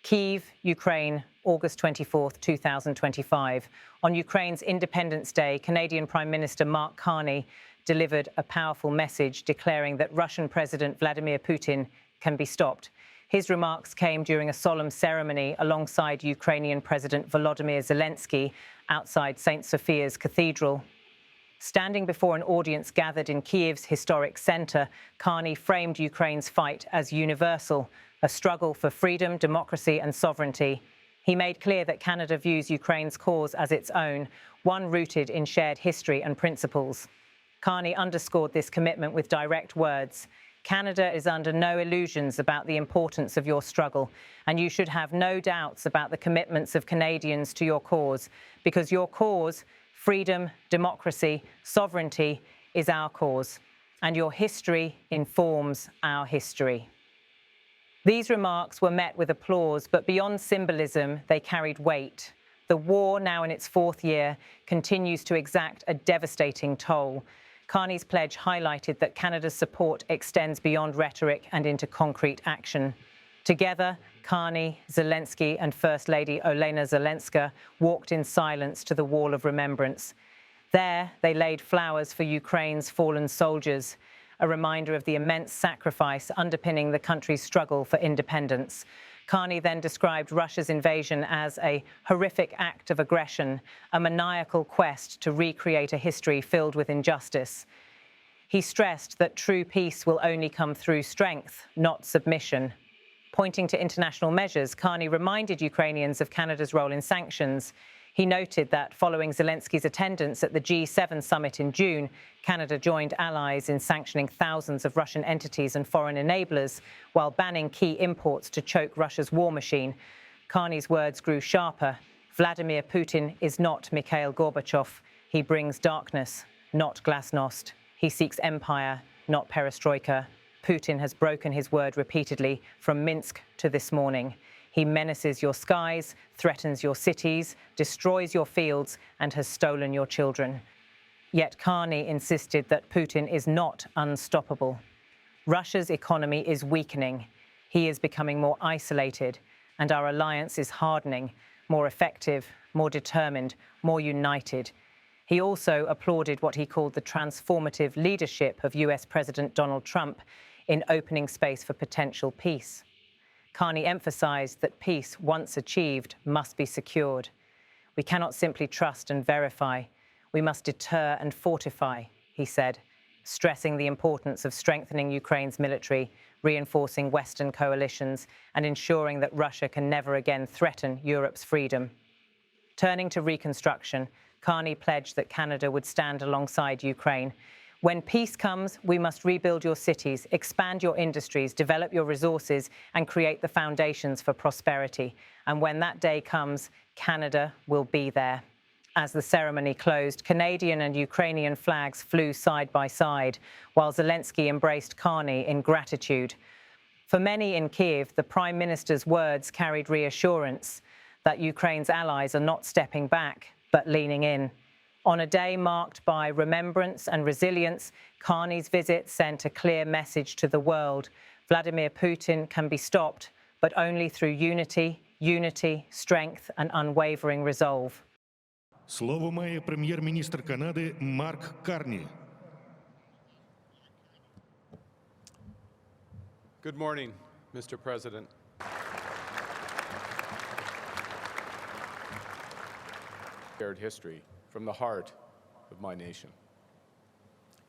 Kyiv, Ukraine, August 24th, 2025. On Ukraine's Independence Day, Canadian Prime Minister Mark Carney delivered a powerful message declaring that Russian President Vladimir Putin can be stopped. His remarks came during a solemn ceremony alongside Ukrainian President Volodymyr Zelensky outside St. Sophia's Cathedral. Standing before an audience gathered in Kyiv's historic centre, Carney framed Ukraine's fight as universal, a struggle for freedom, democracy and sovereignty. He made clear that Canada views Ukraine's cause as its own, one rooted in shared history and principles. Carney underscored this commitment with direct words. Canada is under no illusions about the importance of your struggle, and you should have no doubts about the commitments of Canadians to your cause, because your cause, freedom, democracy, sovereignty, is our cause, and your history informs our history. These remarks were met with applause, but beyond symbolism, they carried weight. The war, now in its fourth year, continues to exact a devastating toll. Carney's pledge highlighted that Canada's support extends beyond rhetoric and into concrete action. Together, Carney, Zelensky and First Lady Olena Zelenska walked in silence to the Wall of Remembrance. There, they laid flowers for Ukraine's fallen soldiers, a reminder of the immense sacrifice underpinning the country's struggle for independence. Carney then described Russia's invasion as a horrific act of aggression, a maniacal quest to recreate a history filled with injustice. He stressed that true peace will only come through strength, not submission. Pointing to international measures, Carney reminded Ukrainians of Canada's role in sanctions. He noted that following Zelensky's attendance at the G7 summit in June, Canada joined allies in sanctioning thousands of Russian entities and foreign enablers while banning key imports to choke Russia's war machine. Carney's words grew sharper. Vladimir Putin is not Mikhail Gorbachev. He brings darkness, not glasnost. He seeks empire, not perestroika. Putin has broken his word repeatedly, from Minsk to this morning. He menaces your skies, threatens your cities, destroys your fields, and has stolen your children. Yet Carney insisted that Putin is not unstoppable. Russia's economy is weakening. He is becoming more isolated, and our alliance is hardening, more effective, more determined, more united. He also applauded what he called the transformative leadership of US President Donald Trump in opening space for potential peace. Carney emphasized that peace, once achieved, must be secured. We cannot simply trust and verify. We must deter and fortify, he said, stressing the importance of strengthening Ukraine's military, reinforcing Western coalitions, and ensuring that Russia can never again threaten Europe's freedom. Turning to reconstruction, Carney pledged that Canada would stand alongside Ukraine. When peace comes, we must rebuild your cities, expand your industries, develop your resources, and create the foundations for prosperity. And when that day comes, Canada will be there. As the ceremony closed, Canadian and Ukrainian flags flew side by side, while Zelensky embraced Carney in gratitude. For many in Kyiv, the Prime Minister's words carried reassurance that Ukraine's allies are not stepping back, but leaning in. On a day marked by remembrance and resilience, Carney's visit sent a clear message to the world. Vladimir Putin can be stopped, but only through unity, strength and unwavering resolve. Слово має прем'єр-міністр Канади Марк Карні. Good morning, Mr. President. Shared history from the heart of my nation.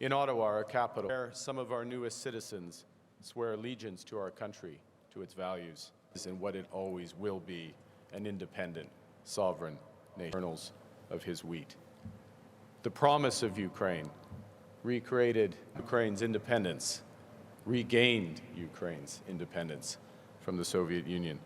In Ottawa, our capital, where some of our newest citizens swear allegiance to our country, to its values, and what it always will be, an independent, sovereign nation. Kernels of his wheat. The promise of Ukraine recreated Ukraine's independence, regained Ukraine's independence from the Soviet Union.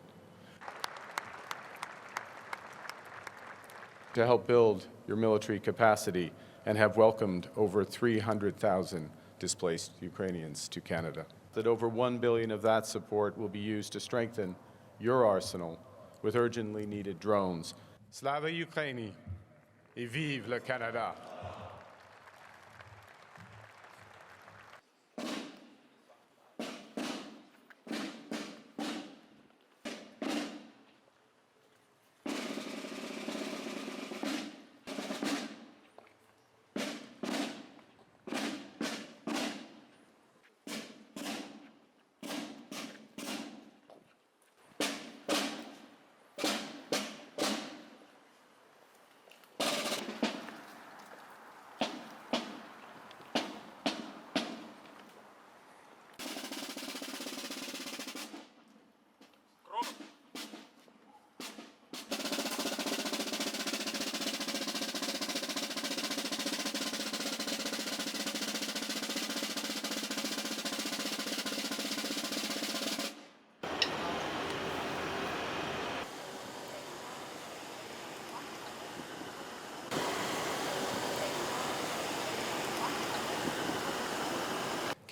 To help build your military capacity and have welcomed over 300,000 displaced Ukrainians to Canada. That over $1 billion of that support will be used to strengthen your arsenal with urgently needed drones. Slava Ukraini et vive le Canada!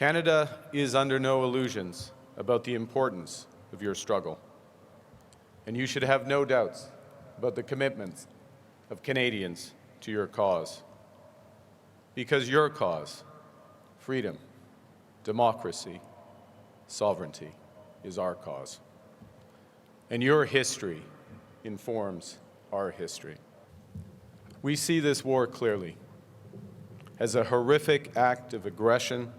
Canada is under no illusions about the importance of your struggle. And you should have no doubts about the commitments of Canadians to your cause. Because your cause, freedom, democracy, sovereignty, is our cause. And your history informs our history. We see this war clearly as a horrific act of aggression,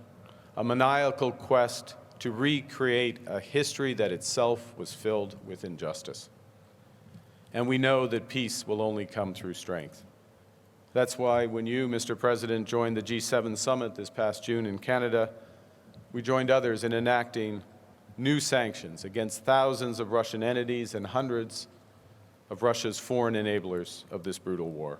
a maniacal quest to recreate a history that itself was filled with injustice. And we know that peace will only come through strength. That's why when you, Mr. President, joined the G7 summit this past June in Canada, we joined others in enacting new sanctions against thousands of Russian entities and hundreds of Russia's foreign enablers of this brutal war.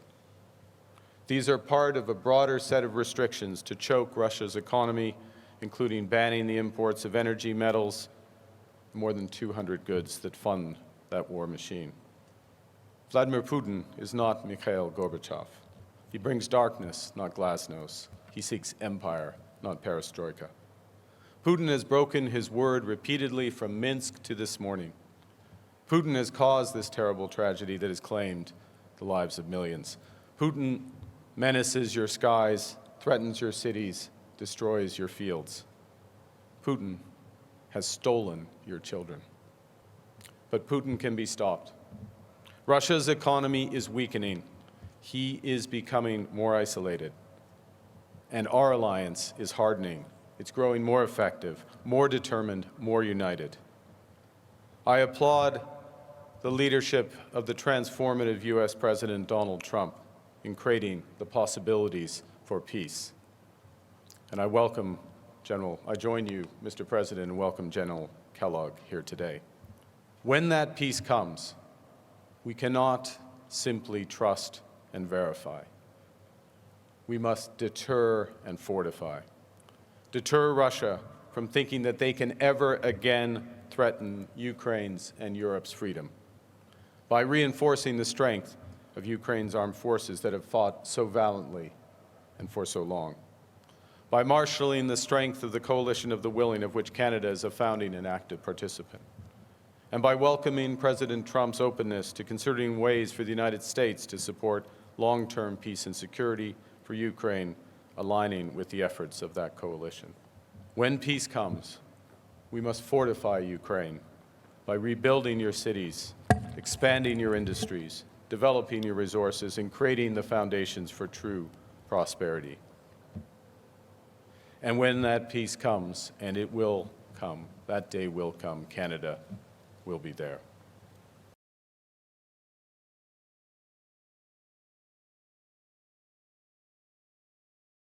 These are part of a broader set of restrictions to choke Russia's economy, including banning the imports of energy, metals, more than 200 goods that fund that war machine. Vladimir Putin is not Mikhail Gorbachev. He brings darkness, not glasnost. He seeks empire, not perestroika. Putin has broken his word repeatedly from Minsk to this morning. Putin has caused this terrible tragedy that has claimed the lives of millions. Putin menaces your skies, threatens your cities, destroys your fields. Putin has stolen your children. But Putin can be stopped. Russia's economy is weakening. He is becoming more isolated. And our alliance is hardening. It's growing more effective, more determined, more united. I applaud the leadership of the transformative U.S. President Donald Trump in creating the possibilities for peace. And I join you, Mr. President, and welcome General Kellogg here today. When that peace comes, we cannot simply trust and verify. We must deter and fortify. Deter Russia from thinking that they can ever again threaten Ukraine's and Europe's freedom by reinforcing the strength of Ukraine's armed forces that have fought so valiantly and for so long, by marshalling the strength of the coalition of the willing, of which Canada is a founding and active participant, and by welcoming President Trump's openness to considering ways for the United States to support long-term peace and security for Ukraine, aligning with the efforts of that coalition. When peace comes, we must fortify Ukraine by rebuilding your cities, expanding your industries, developing your resources, and creating the foundations for true prosperity. And when that peace comes, and it will come, that day will come, Canada will be there.